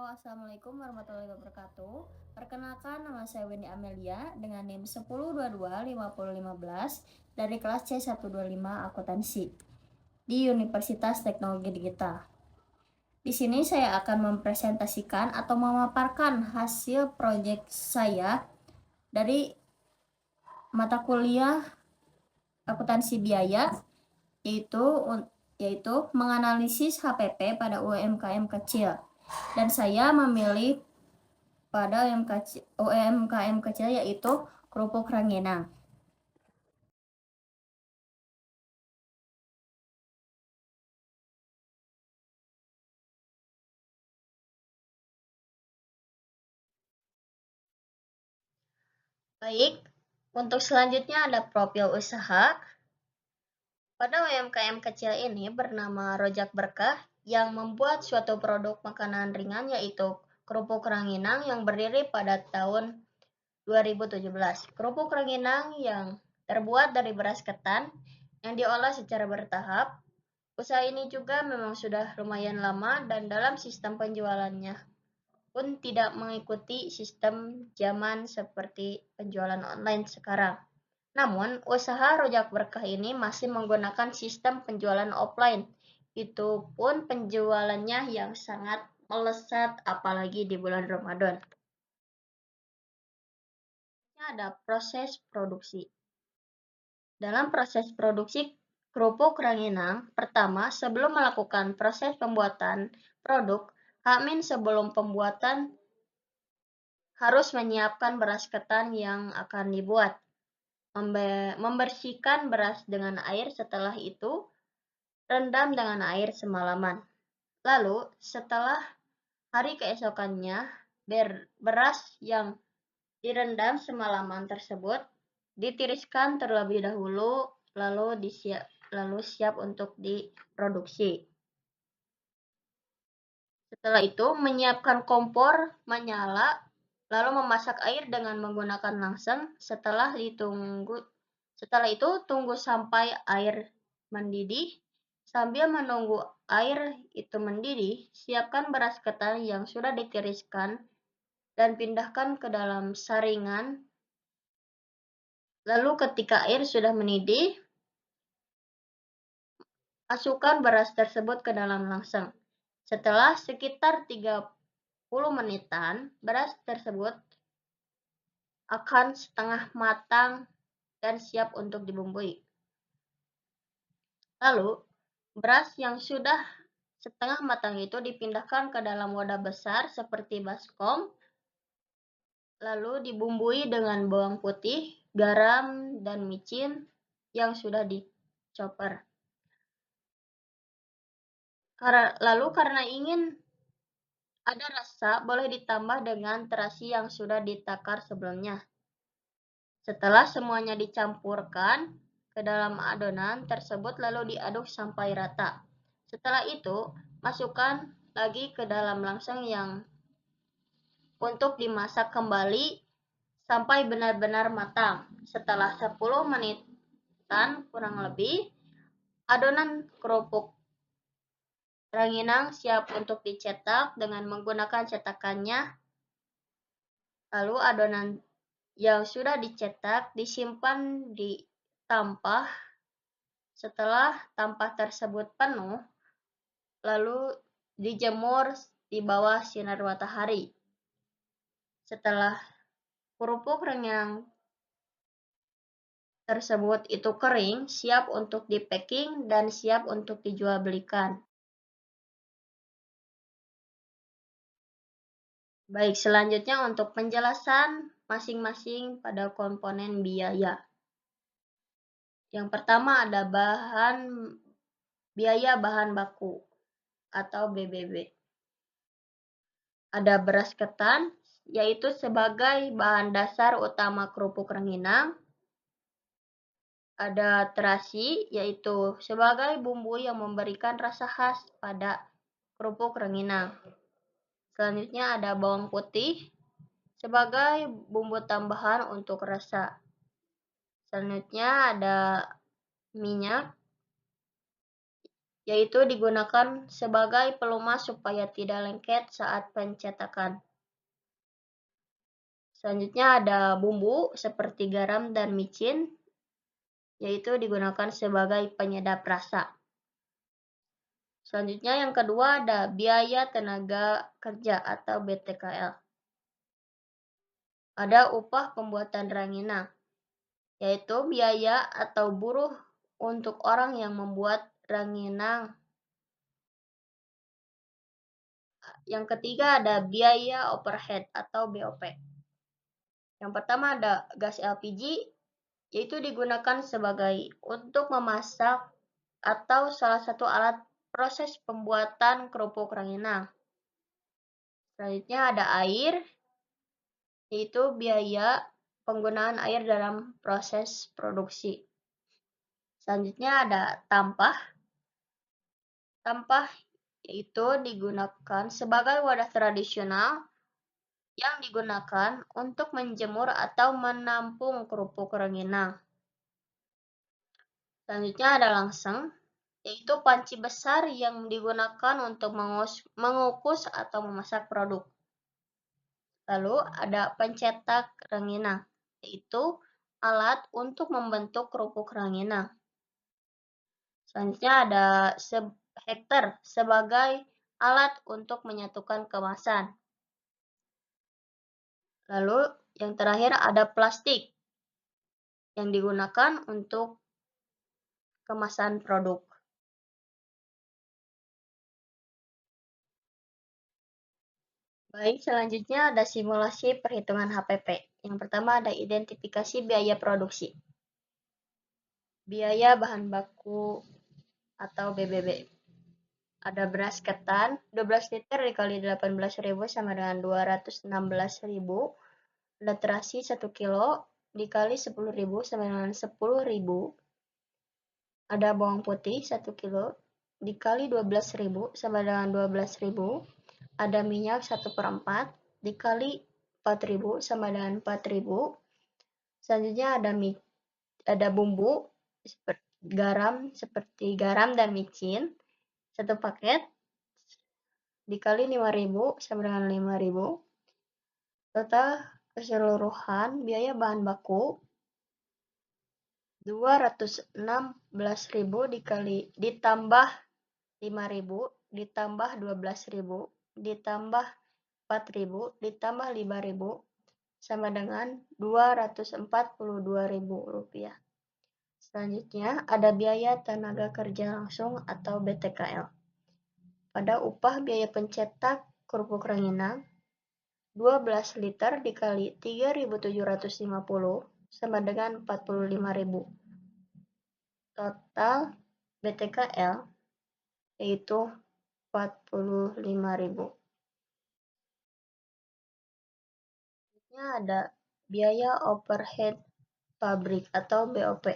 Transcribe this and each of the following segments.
Assalamualaikum warahmatullahi wabarakatuh. Perkenalkan, nama saya Wendy Amelia dengan NIM 10225015 dari kelas C125 Akuntansi di Universitas Teknologi Digital. Di sini saya akan mempresentasikan atau memaparkan hasil proyek saya dari mata kuliah akuntansi biaya, yaitu menganalisis HPP pada UMKM kecil. Dan saya memilih pada UMKM kecil yaitu kerupuk Ranginang. Baik, untuk selanjutnya ada profil usaha. Pada UMKM kecil ini bernama Rojak Berkah yang membuat suatu produk makanan ringan yaitu kerupuk Ranginang yang berdiri pada tahun 2017. Kerupuk Ranginang yang terbuat dari beras ketan yang diolah secara bertahap. Usaha ini juga memang sudah lumayan lama dan dalam sistem penjualannya pun tidak mengikuti sistem zaman seperti penjualan online sekarang. Namun, usaha Rojak Berkah ini masih menggunakan sistem penjualan offline. Itu pun penjualannya yang sangat melesat apalagi di bulan Ramadan. Ada proses produksi. Dalam proses produksi kerupuk Ranginang, pertama sebelum melakukan proses pembuatan produk, sebelum pembuatan harus menyiapkan beras ketan yang akan dibuat. Membersihkan beras dengan air, setelah itu rendam dengan air semalaman. Lalu setelah hari keesokannya, beras yang direndam semalaman tersebut ditiriskan terlebih dahulu, lalu siap untuk diproduksi. Setelah itu menyiapkan kompor menyala, lalu memasak air dengan menggunakan langseng. Setelah itu tunggu sampai air mendidih. Sambil menunggu air itu mendidih, siapkan beras ketan yang sudah ditiriskan dan pindahkan ke dalam saringan. Lalu ketika air sudah mendidih, masukkan beras tersebut ke dalam langseng. Setelah sekitar 30 menitan, beras tersebut akan setengah matang dan siap untuk dibumbui. Lalu, beras yang sudah setengah matang itu dipindahkan ke dalam wadah besar seperti baskom, lalu dibumbui dengan bawang putih, garam, dan micin yang sudah dichopper. Lalu karena ingin ada rasa, boleh ditambah dengan terasi yang sudah ditakar sebelumnya. Setelah semuanya dicampurkan ke dalam adonan tersebut lalu diaduk sampai rata. Setelah itu, masukkan lagi ke dalam langseng yang untuk dimasak kembali sampai benar-benar matang. Setelah 10 menitan kurang lebih, adonan kerupuk Ranginang siap untuk dicetak dengan menggunakan cetakannya. Lalu adonan yang sudah dicetak disimpan di tampah. Setelah tampah tersebut penuh, lalu dijemur di bawah sinar matahari. Setelah kerupuk Ranginang tersebut itu kering, siap untuk di-packing dan siap untuk dijual belikan. Baik, selanjutnya untuk penjelasan masing-masing pada komponen biaya. Yang pertama ada biaya bahan baku atau BBB. Ada beras ketan, yaitu sebagai bahan dasar utama kerupuk Ranginang. Ada terasi, yaitu sebagai bumbu yang memberikan rasa khas pada kerupuk Ranginang. Selanjutnya ada bawang putih sebagai bumbu tambahan untuk rasa. Selanjutnya ada minyak yaitu digunakan sebagai pelumas supaya tidak lengket saat pencetakan. Selanjutnya ada bumbu seperti garam dan micin, yaitu digunakan sebagai penyedap rasa. Selanjutnya yang kedua ada biaya tenaga kerja atau BTKL. Ada upah pembuatan ranginang, yaitu biaya atau buruh untuk orang yang membuat ranginang. Yang ketiga ada biaya overhead atau BOP. Yang pertama ada gas LPG, yaitu digunakan sebagai untuk memasak atau salah satu alat proses pembuatan kerupuk ranginang. Selanjutnya ada air, yaitu biaya penggunaan air dalam proses produksi. Selanjutnya ada tampah. Tampah yaitu digunakan sebagai wadah tradisional yang digunakan untuk menjemur atau menampung kerupuk ranginang. Selanjutnya ada langseng, yaitu panci besar yang digunakan untuk mengukus atau memasak produk. Lalu ada pencetak ranginang, yaitu alat untuk membentuk kerupuk ranginang. Selanjutnya ada hektar sebagai alat untuk menyatukan kemasan. Lalu yang terakhir ada plastik yang digunakan untuk kemasan produk. Baik, selanjutnya ada simulasi perhitungan HPP. Yang pertama ada identifikasi biaya produksi. Biaya bahan baku atau BBB. Ada beras ketan, 12 liter dikali 18.000 sama dengan 216.000. Ada terasi 1 kilo dikali 10.000 sama dengan 10.000. Ada bawang putih 1 kilo dikali 12.000 sama dengan 12.000. Ada minyak 1/4 dikali 4.000 sama dengan 4.000. Selanjutnya ada bumbu seperti garam dan micin 1 paket dikali 5.000 sama dengan 5.000. Total keseluruhan biaya bahan baku 216.000 ditambah 5.000 ditambah 12.000 ditambah 4.000 ditambah 5.000 sama dengan 242.000 rupiah. Selanjutnya ada biaya tenaga kerja langsung atau BTKL. Pada upah biaya pencetak kerupuk ranginang 12 liter dikali 3.750 sama dengan 45.000. Total BTKL yaitu 45.000. Selanjutnya ada biaya overhead pabrik atau BOP.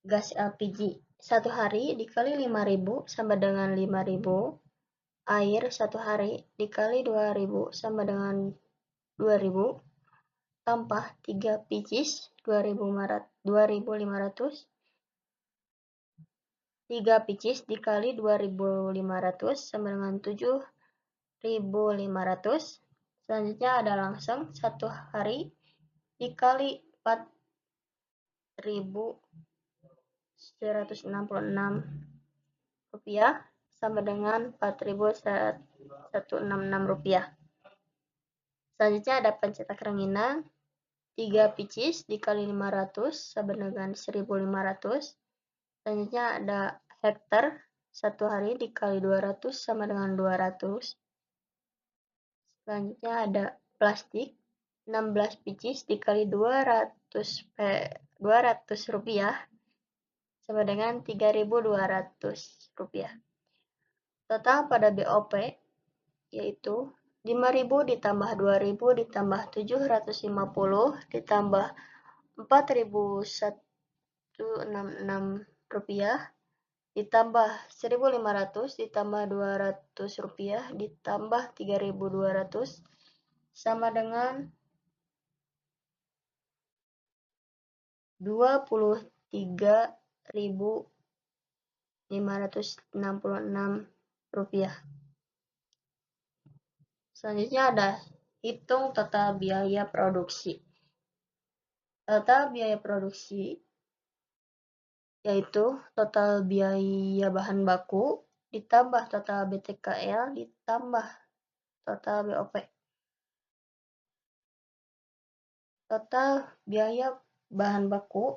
Gas LPG 1 hari dikali 5.000 sama dengan 5.000. Air 1 hari dikali 2.000 sama dengan 2.000. Tampah 3 pieces 2.500. 3 pieces dikali 2.500 sama dengan 7.500. Selanjutnya ada langseng 1 hari dikali 4.166 rupiah sama dengan 4.166 rupiah. Selanjutnya ada pencetak ranginang 3 pieces dikali 500 sama dengan 1.500. Selanjutnya ada hektar 1 hari dikali 200 sama dengan 200. Selanjutnya ada plastik 16 pieces dikali 200 rupiah sama dengan 3.200 rupiah. Total pada BOP yaitu 5.000 ditambah 2.000 ditambah 750 ditambah 4.166 rupiah ditambah 1.500 ditambah 200 rupiah ditambah 3.200 sama dengan 23.500 Rp566. Selanjutnya ada hitung total biaya produksi. Total biaya produksi yaitu total biaya bahan baku ditambah total BTKL ditambah total BOP. Total biaya bahan baku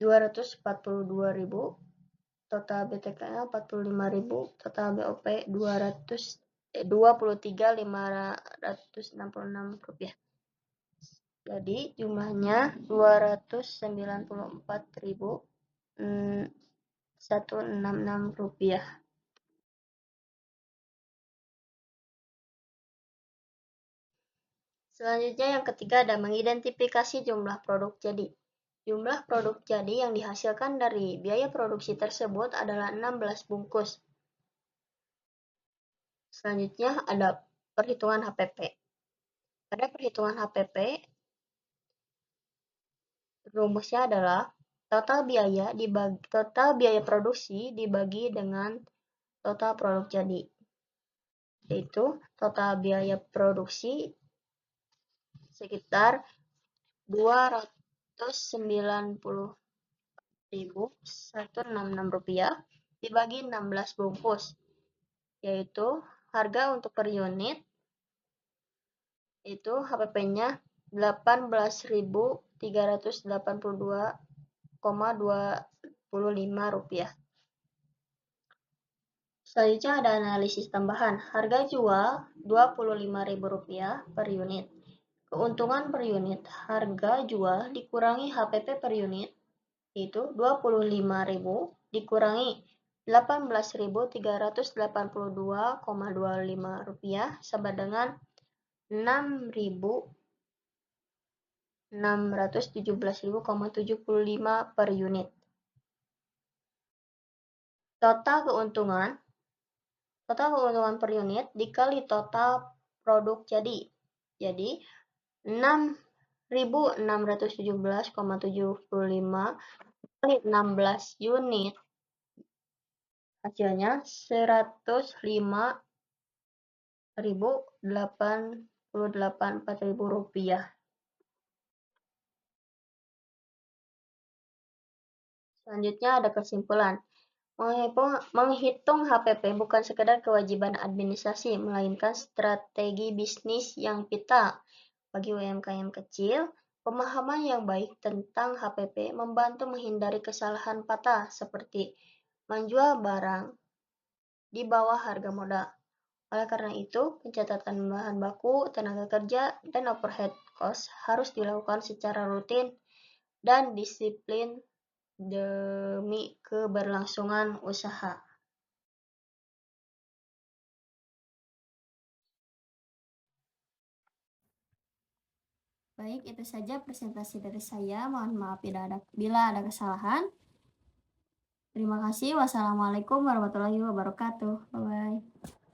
242.000, total BTKL 45.000, total BOP 23.566 rupiah. Jadi jumlahnya 294.166 rupiah. Selanjutnya yang ketiga ada mengidentifikasi jumlah produk jadi. Jumlah produk jadi yang dihasilkan dari biaya produksi tersebut adalah 16 bungkus. Selanjutnya ada perhitungan HPP. Pada perhitungan HPP, rumusnya adalah total biaya produksi dibagi dengan total produk jadi. Yaitu total biaya produksi sekitar 290.166 rupiah dibagi 16 bungkus, yaitu harga untuk per unit itu HPP-nya 18.382,25 rupiah. Selanjutnya ada analisis tambahan. Harga jual Rp25.000 per unit. Keuntungan per unit. Harga jual dikurangi HPP per unit, yaitu Rp25.000 dikurangi Rp18.382,25 sama dengan Rp617.075 per unit. Total keuntungan per unit dikali total produk jadi. Jadi 6.617,75 kali 16 unit hasilnya 105.084 rupiah. Selanjutnya ada kesimpulan. Menghitung HPP bukan sekedar kewajiban administrasi, melainkan strategi bisnis yang vital. Bagi UMKM kecil, pemahaman yang baik tentang HPP membantu menghindari kesalahan fatal seperti menjual barang di bawah harga modal. Oleh karena itu, pencatatan bahan baku, tenaga kerja, dan overhead cost harus dilakukan secara rutin dan disiplin demi keberlangsungan usaha. Baik, itu saja presentasi dari saya. Mohon maaf bila ada kesalahan. Terima kasih. Wassalamualaikum warahmatullahi wabarakatuh. Bye-bye.